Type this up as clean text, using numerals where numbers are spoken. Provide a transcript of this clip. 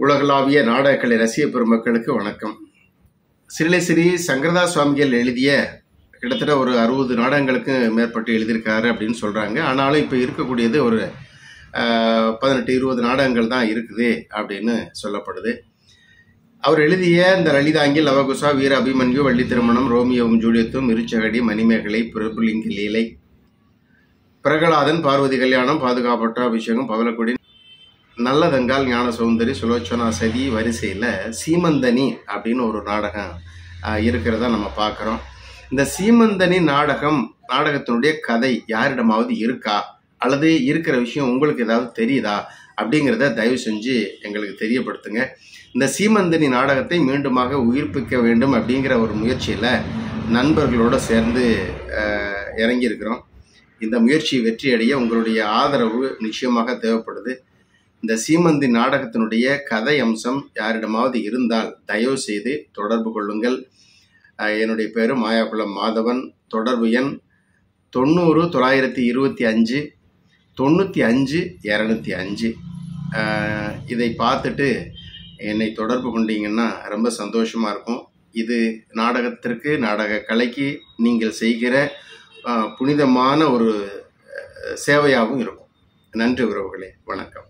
உலகளாவிய நாடகக்கலை ரசிக பெருமக்களுக்கு வணக்கம். ஸ்ரீ சங்கரதாஸ் சுவாமிகள் எழுதிய கிட்டத்தட்ட ஒரு 60 நாடகங்களுக்கு மேற்பட்டு எழுதியிருக்காரு அப்படின்னு சொல்கிறாங்க. ஆனாலும் இப்போ இருக்கக்கூடியது ஒரு 18-20 நாடகங்கள் தான் இருக்குது அப்படின்னு சொல்லப்படுது. அவர் எழுதிய இந்த லலிதாங்கி, லவகுசா, வீர அபிமன்யு, வள்ளி திருமணம், ரோமியோவும் ஜூலியத்தும், இருச்சகடி, மணிமேகலை, பிரபுலிங்க லீலை, பிரகலாதன், பார்வதி கல்யாணம், பாதுகாப்பட்ட அபிஷேகம், பவளக்குடி, நல்லதங்கால், ஞான சௌந்தரி, சுலோச்சனா சதி வரிசையில் சீமந்தனி அப்படின்னு ஒரு நாடகம் இருக்கிறதா நம்ம பார்க்குறோம். இந்த சீமந்தனி நாடகத்தினுடைய கதை யாரிடமாவது இருக்கா அல்லது இருக்கிற விஷயம் உங்களுக்கு ஏதாவது தெரியுதா அப்படிங்கிறத தயவு செஞ்சு எங்களுக்கு தெரியப்படுத்துங்க. இந்த சீமந்தனி நாடகத்தை மீண்டுமாக உயிர்ப்பிக்க வேண்டும் அப்படிங்கிற ஒரு முயற்சியில் நண்பர்களோடு சேர்ந்து இறங்கியிருக்கிறோம். இந்த முயற்சி வெற்றியடைய உங்களுடைய ஆதரவு நிச்சயமாக தேவைப்படுது. இந்த சீமந்தி நாடகத்தினுடைய கதை அம்சம் யாரிடமாவது இருந்தால் தயவு செய்து தொடர்பு கொள்ளுங்கள். என்னுடைய பேரு மாயாகுளம் மாதவன். தொடர்பு எண் 90 925 95 205. இதை பார்த்துட்டு என்னை தொடர்பு கொண்டீங்கன்னா ரொம்ப சந்தோஷமாக இருக்கும். இது நாடகத்திற்கு, நாடக கலைக்கு நீங்கள் செய்கிற புனிதமான ஒரு சேவையாகவும் இருக்கும். நன்றி உறவுகளே, வணக்கம்.